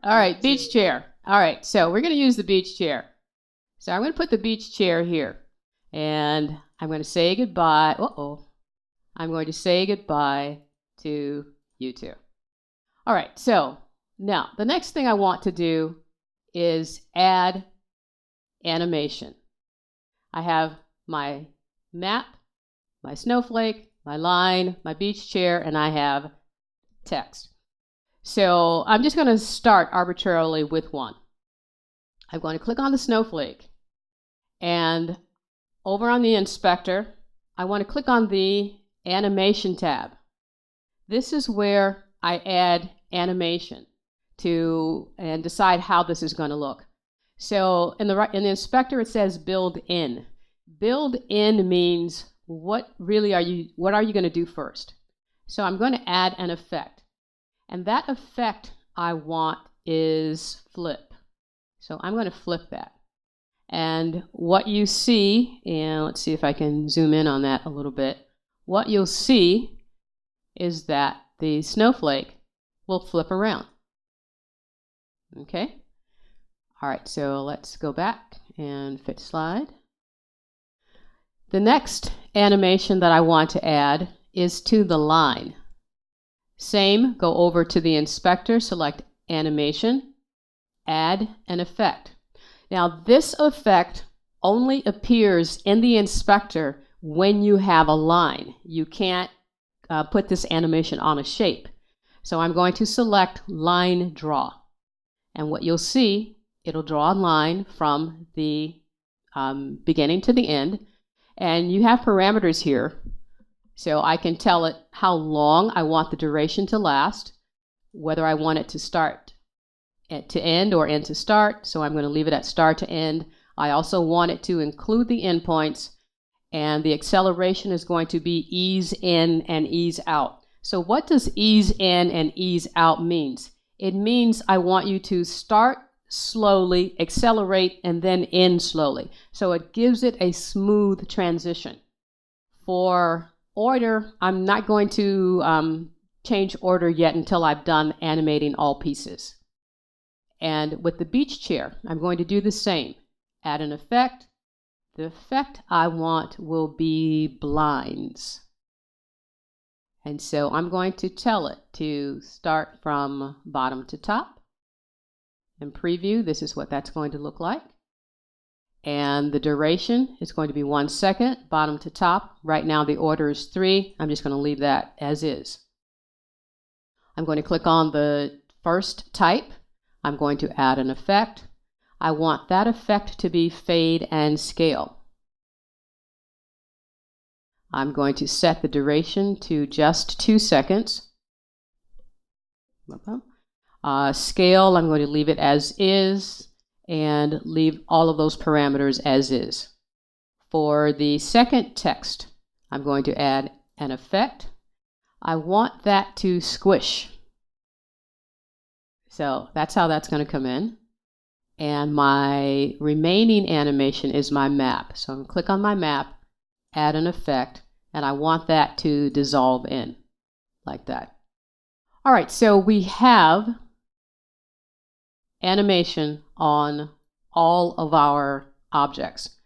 All right, beach chair. All right, so we're going to use the beach chair. So I'm going to put the beach chair here. And I'm going to say goodbye. I'm going to say goodbye to you two. All right, so now the next thing I want to do is add animation. I have my map, my snowflake, my line, my beach chair, and I have text. So I'm just going to start arbitrarily with one. I'm going to click on the snowflake, and over on the inspector, I want to click on the animation tab. This is where I add animation and decide how this is going to look. So in the inspector, it says build in. Build in means what are you going to do first? So I'm going to add an effect. And that effect I want is flip. So I'm going to flip that. And what you see, and let's see if I can zoom in on that a little bit. What you'll see is that the snowflake will flip around. Okay? All right, so let's go back and fit slide. The next animation that I want to add is to the line. Same, go over to the inspector, select animation, add an effect. Now this effect only appears in the inspector when you have a line. You can't put this animation on a shape. So I'm going to select line draw. And what you'll see, it'll draw a line from the beginning to the end. And you have parameters here. So I can tell it how long I want the duration to last, whether I want it to start to end or end to start. So I'm going to leave it at start to end. I also want it to include the endpoints, and the acceleration is going to be ease in and ease out. So what does ease in and ease out means? It means I want you to start slowly, accelerate, and then end slowly. So it gives it a smooth transition. For order, I'm not going to change order yet until I've done animating all pieces. And with the beach chair, I'm going to do the same. Add an effect. The effect I want will be blinds. And so I'm going to tell it to start from bottom to top. In preview, this is what that's going to look like. And the duration is going to be 1 second, bottom to top. Right now the order is 3. I'm just going to leave that as is. I'm going to click on the first type. I'm going to add an effect. I want that effect to be fade and scale. I'm going to set the duration to just 2 seconds. Scale, I'm going to leave it as is, and leave all of those parameters as is. For the second text, I'm going to add an effect. I want that to squish. So that's how that's going to come in. And my remaining animation is my map. So I'm going to click on my map, add an effect, and I want that to dissolve in like that. All right, so we have animation on all of our objects.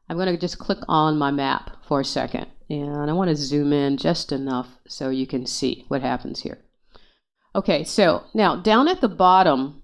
I'm going to just click on my map for a second, and I want to zoom in just enough so you can see what happens here. Okay, so now down at the bottom,